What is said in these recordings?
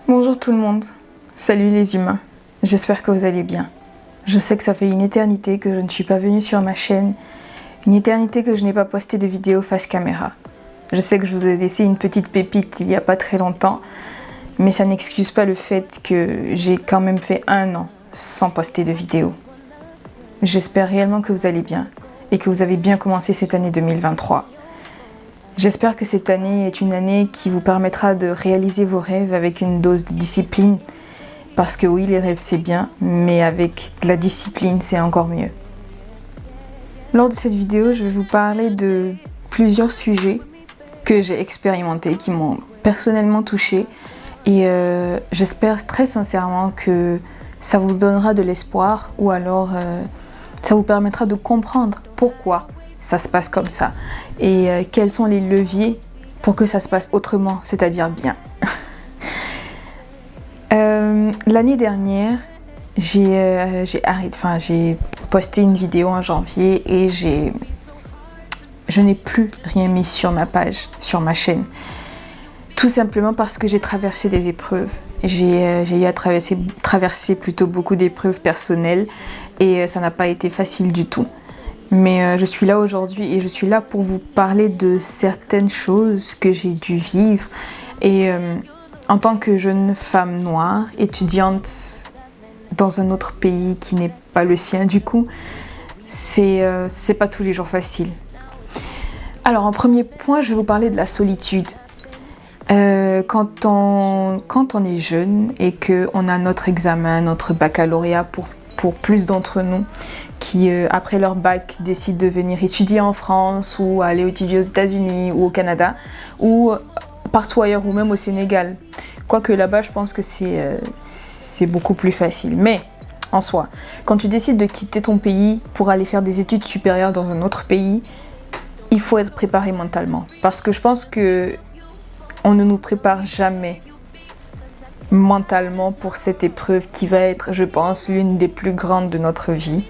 Bonjour tout le monde, salut les humains, j'espère que vous allez bien. Je sais que ça fait une éternité que je ne suis pas venue sur ma chaîne, une éternité que je n'ai pas posté de vidéo face caméra. Je sais que je vous ai laissé une petite pépite il n'y a pas très longtemps, mais ça n'excuse pas le fait que j'ai quand même fait 1 an sans poster de vidéo. J'espère réellement que vous allez bien et que vous avez bien commencé cette année 2023. J'espère que cette année est une année qui vous permettra de réaliser vos rêves avec une dose de discipline. Parce que oui, les rêves c'est bien, mais avec de la discipline c'est encore mieux. Lors de cette vidéo, je vais vous parler de plusieurs sujets que j'ai expérimentés, qui m'ont personnellement touchée. Et j'espère très sincèrement que ça vous donnera de l'espoir ou alors ça vous permettra de comprendre pourquoi ça se passe comme ça et quels sont les leviers pour que ça se passe autrement, c'est-à-dire bien. L'année dernière, j'ai posté une vidéo en janvier et je n'ai plus rien mis sur ma page, sur ma chaîne. Tout simplement parce que j'ai traversé des épreuves. J'ai eu à traverser plutôt beaucoup d'épreuves personnelles et ça n'a pas été facile du tout. Mais je suis là aujourd'hui et je suis là pour vous parler de certaines choses que j'ai dû vivre. Et en tant que jeune femme noire, étudiante dans un autre pays qui n'est pas le sien du coup, c'est pas tous les jours facile. Alors en premier point, je vais vous parler de la solitude. Quand on est jeune et qu'on a notre examen, notre baccalauréat pour plus d'entre nous qui après leur bac décident de venir étudier en France ou aller étudier aux États-Unis ou au Canada ou partout ailleurs ou même au Sénégal. Quoique là-bas, je pense que c'est beaucoup plus facile. Mais en soi, quand tu décides de quitter ton pays pour aller faire des études supérieures dans un autre pays, il faut être préparé mentalement. Parce que je pense que on ne nous prépare jamais mentalement pour cette épreuve qui va être, je pense, l'une des plus grandes de notre vie.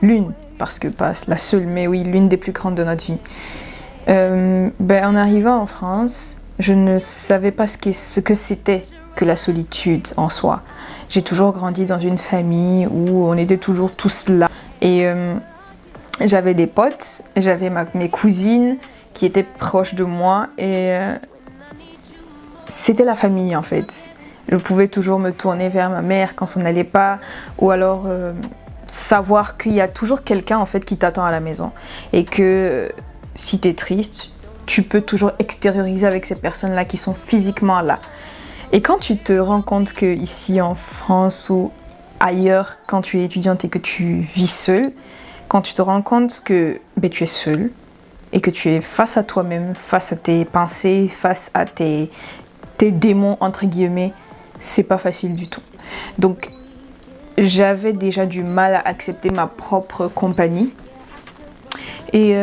L'une, parce que pas la seule, mais oui, l'une des plus grandes de notre vie. En arrivant en France, je ne savais pas ce que c'était que la solitude en soi. J'ai toujours grandi dans une famille où on était toujours tous là. Et j'avais des potes, j'avais mes cousines qui étaient proches de moi et c'était la famille en fait. Je pouvais toujours me tourner vers ma mère quand ça n'allait pas ou alors savoir qu'il y a toujours quelqu'un en fait qui t'attend à la maison et que si t'es triste, tu peux toujours extérioriser avec ces personnes-là qui sont physiquement là. Et quand tu te rends compte que ici en France ou ailleurs, quand tu es étudiante et que tu vis seule, quand tu te rends compte que tu es seule et que tu es face à toi-même, face à tes pensées, face à tes démons entre guillemets, c'est pas facile du tout. Donc j'avais déjà du mal à accepter ma propre compagnie et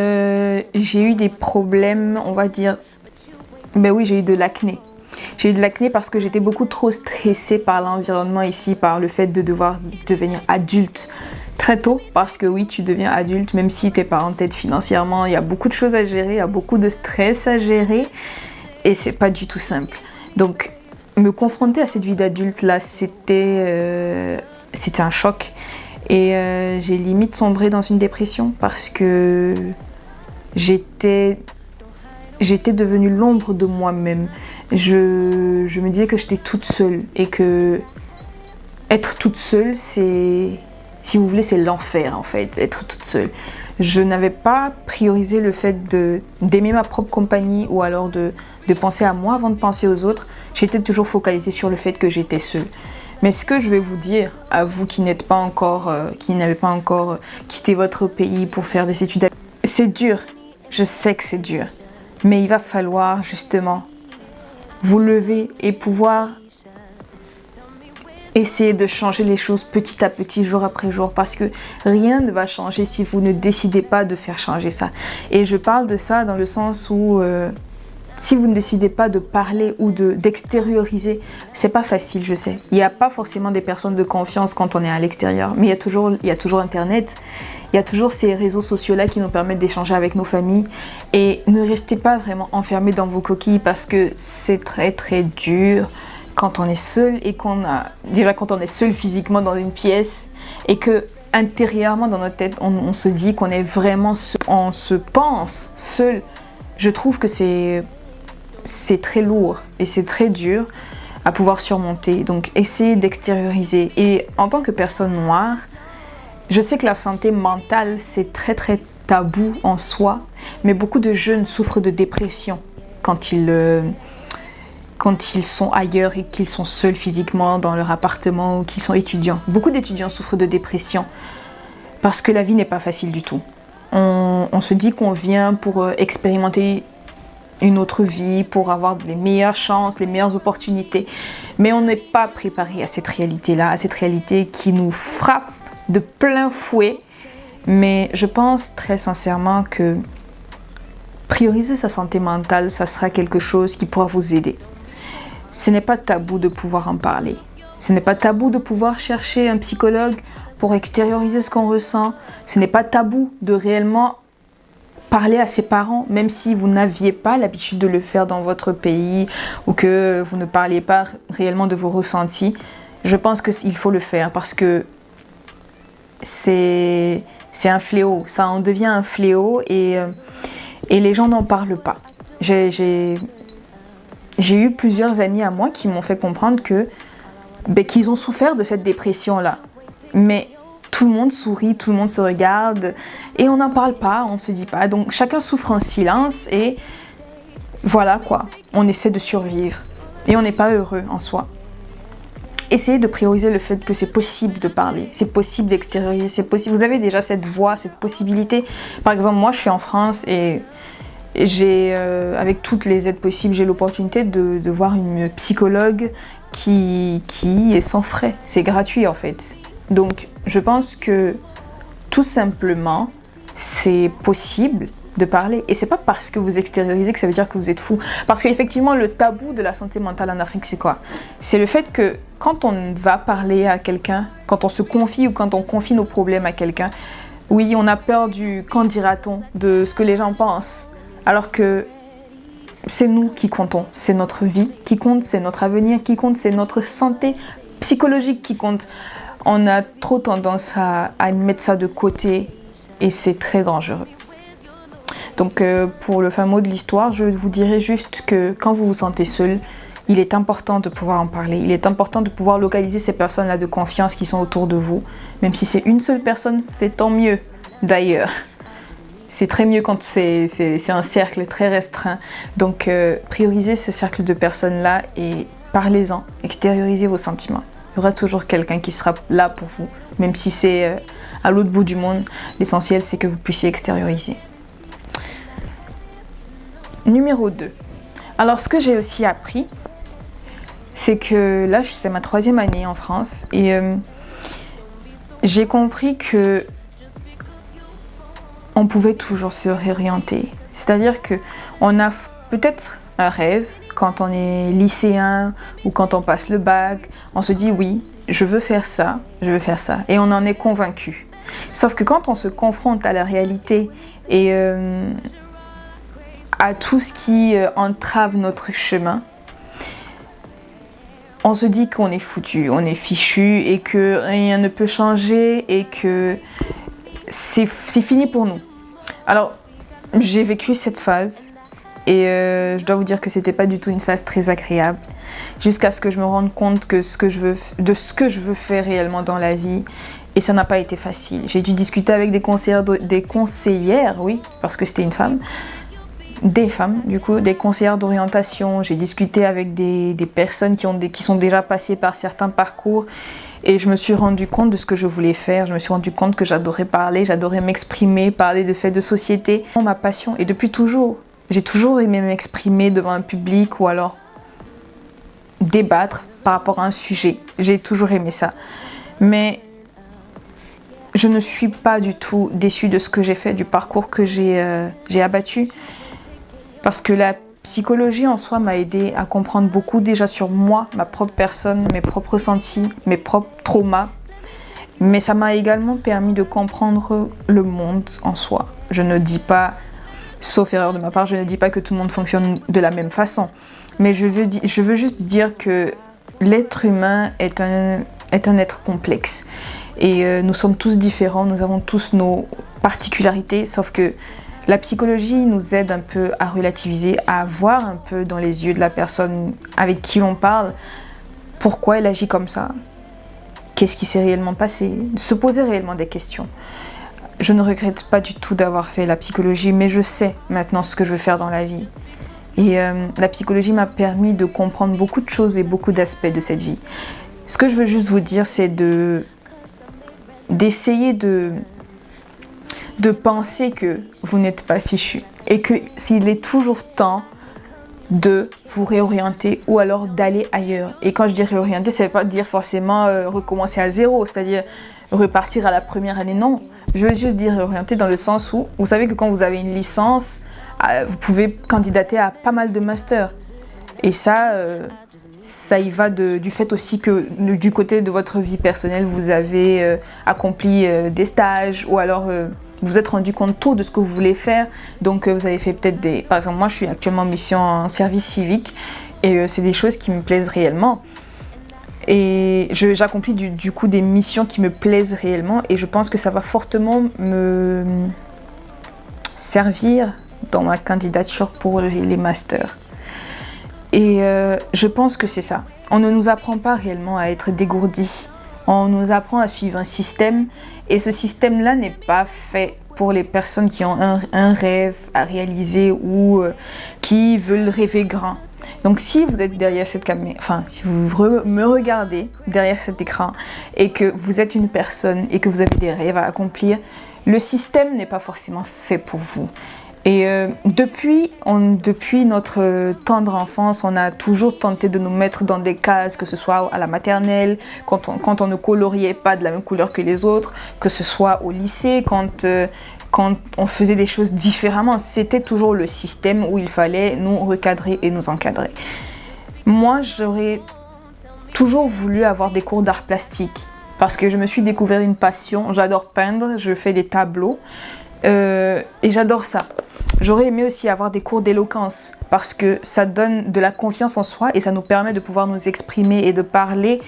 j'ai eu des problèmes, on va dire, j'ai eu de l'acné. J'ai eu de l'acné parce que j'étais beaucoup trop stressée par l'environnement ici, par le fait de devoir devenir adulte très tôt, parce que oui, tu deviens adulte, même si t'es pas en tête financièrement, il y a beaucoup de choses à gérer, il y a beaucoup de stress à gérer et c'est pas du tout simple. Donc me confronter à cette vie d'adulte là, c'était un choc et j'ai limite sombré dans une dépression parce que j'étais devenue l'ombre de moi-même. Je me disais que j'étais toute seule et que être toute seule, c'est, si vous voulez, c'est l'enfer en fait, être toute seule. Je n'avais pas priorisé le fait d'aimer ma propre compagnie ou alors de penser à moi avant de penser aux autres. J'étais toujours focalisée sur le fait que j'étais seule. Mais ce que je vais vous dire à vous qui n'avez pas encore quitté votre pays pour faire des études, c'est dur. Je sais que c'est dur. Mais il va falloir justement vous lever et pouvoir essayer de changer les choses petit à petit, jour après jour, parce que rien ne va changer si vous ne décidez pas de faire changer ça. Et je parle de ça dans le sens où si vous ne décidez pas de parler ou d'extérioriser, c'est pas facile, je sais. Il n'y a pas forcément des personnes de confiance quand on est à l'extérieur, mais il y a toujours Internet, il y a toujours ces réseaux sociaux-là qui nous permettent d'échanger avec nos familles. Et ne restez pas vraiment enfermés dans vos coquilles parce que c'est très très dur quand on est seul et quand on est seul physiquement dans une pièce et que intérieurement dans notre tête, on se dit qu'on est vraiment seul, on se pense seul. Je trouve que c'est très lourd et c'est très dur à pouvoir surmonter. Donc, essayez d'extérioriser. Et en tant que personne noire, je sais que la santé mentale, c'est très très tabou en soi, mais beaucoup de jeunes souffrent de dépression quand ils sont ailleurs et qu'ils sont seuls physiquement dans leur appartement ou qu'ils sont étudiants. Beaucoup d'étudiants souffrent de dépression parce que la vie n'est pas facile du tout. On se dit qu'on vient pour expérimenter une autre vie, pour avoir les meilleures chances, les meilleures opportunités. Mais on n'est pas préparé à cette réalité-là, à cette réalité qui nous frappe de plein fouet. Mais je pense très sincèrement que prioriser sa santé mentale, ça sera quelque chose qui pourra vous aider. Ce n'est pas tabou de pouvoir en parler. Ce n'est pas tabou de pouvoir chercher un psychologue pour extérioriser ce qu'on ressent. Ce n'est pas tabou de réellement parler à ses parents, même si vous n'aviez pas l'habitude de le faire dans votre pays ou que vous ne parliez pas réellement de vos ressentis. Je pense qu'il faut le faire parce que c'est un fléau. Ça en devient un fléau et les gens n'en parlent pas. J'ai eu plusieurs amis à moi qui m'ont fait comprendre qu'ils ont souffert de cette dépression-là. Mais tout le monde sourit, tout le monde se regarde et on n'en parle pas, on ne se dit pas. Donc chacun souffre en silence et voilà quoi, on essaie de survivre et on n'est pas heureux en soi. Essayez de prioriser le fait que c'est possible de parler, c'est possible d'extérioriser, c'est possible. Vous avez déjà cette voix, cette possibilité. Par exemple, moi je suis en France et j'ai, avec toutes les aides possibles, j'ai l'opportunité de voir une psychologue qui est sans frais. C'est gratuit en fait. Donc, je pense que tout simplement, c'est possible de parler. Et c'est pas parce que vous extériorisez que ça veut dire que vous êtes fou. Parce qu'effectivement, le tabou de la santé mentale en Afrique, c'est quoi? C'est le fait que quand on va parler à quelqu'un, quand on se confie ou quand on confie nos problèmes à quelqu'un, oui, on a peur du qu'en dira-t-on, de ce que les gens pensent. Alors que c'est nous qui comptons. C'est notre vie qui compte, c'est notre avenir qui compte, c'est notre santé psychologique qui compte. On a trop tendance à mettre ça de côté et c'est très dangereux. Donc pour le fin mot de l'histoire, je vous dirais juste que quand vous vous sentez seul, il est important de pouvoir en parler. Il est important de pouvoir localiser ces personnes-là de confiance qui sont autour de vous. Même si c'est une seule personne, c'est tant mieux d'ailleurs. C'est très mieux quand c'est un cercle très restreint. Donc priorisez ce cercle de personnes-là et parlez-en, extériorisez vos sentiments. Il y aura toujours quelqu'un qui sera là pour vous, même si c'est à l'autre bout du monde. L'essentiel, c'est que vous puissiez extérioriser. Numéro 2. Alors, ce que j'ai aussi appris, c'est que là, c'est ma 3e année en France et j'ai compris que on pouvait toujours se réorienter. C'est-à-dire qu'on a peut-être un rêve, quand on est lycéen ou quand on passe le bac, on se dit oui, je veux faire ça, et on en est convaincu. Sauf que quand on se confronte à la réalité et à tout ce qui entrave notre chemin, on se dit qu'on est foutu, on est fichu et que rien ne peut changer et que c'est fini pour nous. Alors, j'ai vécu cette phase. Et je dois vous dire que c'était pas du tout une phase très agréable, jusqu'à ce que je me rende compte de ce que je veux faire réellement dans la vie. Et ça n'a pas été facile. J'ai dû discuter avec des conseillères, oui, parce que c'était une femme, des femmes, du coup, des conseillères d'orientation. J'ai discuté avec des personnes qui sont déjà passées par certains parcours. Et je me suis rendu compte de ce que je voulais faire. Je me suis rendu compte que j'adorais parler, j'adorais m'exprimer, parler de faits de société. Ma passion, et depuis toujours. J'ai toujours aimé m'exprimer devant un public ou alors débattre par rapport à un sujet. J'ai toujours aimé ça. Mais je ne suis pas du tout déçue de ce que j'ai fait, du parcours que j'ai abattu. Parce que la psychologie en soi m'a aidée à comprendre beaucoup déjà sur moi, ma propre personne, mes propres ressentis, mes propres traumas. Mais ça m'a également permis de comprendre le monde en soi. Je ne dis pas... Sauf erreur de ma part, je ne dis pas que tout le monde fonctionne de la même façon. Mais je veux juste dire que l'être humain est un être complexe. Et nous sommes tous différents, nous avons tous nos particularités, sauf que la psychologie nous aide un peu à relativiser, à voir un peu dans les yeux de la personne avec qui l'on parle, pourquoi elle agit comme ça, qu'est-ce qui s'est réellement passé, se poser réellement des questions. Je ne regrette pas du tout d'avoir fait la psychologie, mais je sais maintenant ce que je veux faire dans la vie. Et la psychologie m'a permis de comprendre beaucoup de choses et beaucoup d'aspects de cette vie. Ce que je veux juste vous dire, c'est d'essayer de penser que vous n'êtes pas fichu et qu'il est toujours temps de vous réorienter ou alors d'aller ailleurs. Et quand je dis réorienter, ça ne veut pas dire forcément recommencer à zéro, c'est-à-dire repartir à la première année, non. Je veux juste dire réorienter dans le sens où, vous savez que quand vous avez une licence, vous pouvez candidater à pas mal de masters. Et ça y va du fait aussi que du côté de votre vie personnelle, vous avez accompli des stages ou alors vous êtes rendu compte tôt de ce que vous voulez faire. Donc vous avez fait peut-être Par exemple, moi je suis actuellement en mission en service civique et c'est des choses qui me plaisent réellement. Et j'accomplis du coup des missions qui me plaisent réellement et je pense que ça va fortement me servir dans ma candidature pour les masters. Et je pense que c'est ça. On ne nous apprend pas réellement à être dégourdis. On nous apprend à suivre un système et ce système-là n'est pas fait pour les personnes qui ont un rêve à réaliser ou qui veulent rêver grand. Donc si vous êtes derrière cette caméra, enfin si vous me regardez derrière cet écran et que vous êtes une personne et que vous avez des rêves à accomplir, le système n'est pas forcément fait pour vous. Et depuis notre tendre enfance, on a toujours tenté de nous mettre dans des cases, que ce soit à la maternelle, quand on ne coloriait pas de la même couleur que les autres, que ce soit au lycée, quand on faisait des choses différemment. C'était toujours le système où il fallait nous recadrer et nous encadrer. Moi, j'aurais toujours voulu avoir des cours d'art plastique parce que je me suis découvert une passion. J'adore peindre, je fais des tableaux et j'adore ça. J'aurais aimé aussi avoir des cours d'éloquence parce que ça donne de la confiance en soi et ça nous permet de pouvoir nous exprimer et de parler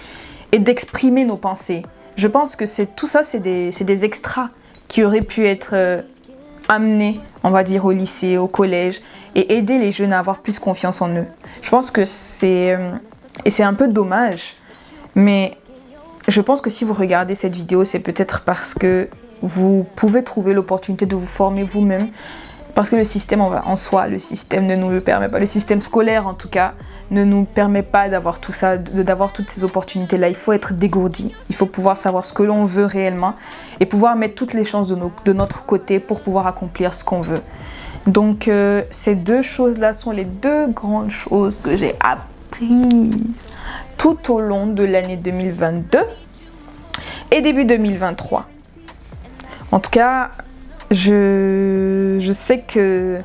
et d'exprimer nos pensées. Je pense que tout ça, c'est des extras qui auraient pu être amenés, on va dire, au lycée, au collège et aider les jeunes à avoir plus confiance en eux. Je pense que c'est un peu dommage, mais je pense que si vous regardez cette vidéo, c'est peut-être parce que vous pouvez trouver l'opportunité de vous former vous-même. Parce que le système en soi, le système ne nous le permet pas. Le système scolaire, en tout cas, ne nous permet pas d'avoir tout ça, d'avoir toutes ces opportunités-là. Il faut être dégourdi. Il faut pouvoir savoir ce que l'on veut réellement et pouvoir mettre toutes les chances de notre côté pour pouvoir accomplir ce qu'on veut. Donc, ces deux choses-là sont les deux grandes choses que j'ai apprises tout au long de l'année 2022 et début 2023. En tout cas, je sais que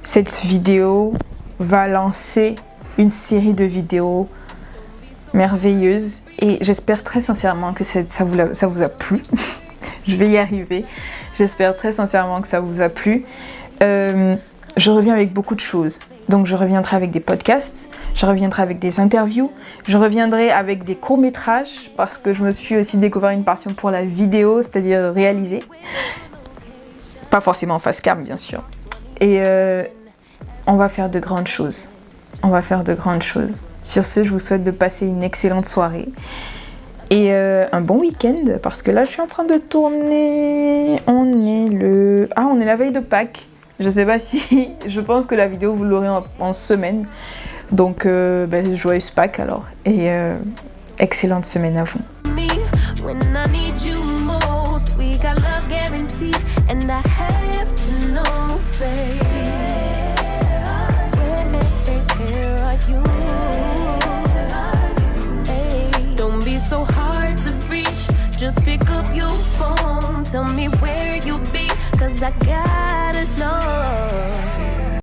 cette vidéo va lancer une série de vidéos merveilleuses et j'espère très sincèrement que ça vous a plu. Je vais y arriver. J'espère très sincèrement que ça vous a plu. Je reviens avec beaucoup de choses. Donc je reviendrai avec des podcasts, je reviendrai avec des interviews, je reviendrai avec des courts-métrages parce que je me suis aussi découvert une passion pour la vidéo, c'est-à-dire réaliser. Pas forcément en face cam, bien sûr. Et on va faire de grandes choses. On va faire de grandes choses. Sur ce, je vous souhaite de passer une excellente soirée. Et un bon week-end, parce que là, je suis en train de tourner. On est la veille de Pâques. Je sais pas si... Je pense que la vidéo, vous l'aurez en semaine. Donc, joyeuse Pâques alors. Et excellente semaine à vous. And I have to know, say, where are you? Hey, don't be so hard to reach. Just pick up your phone. Tell me where you be, 'cause I gotta know.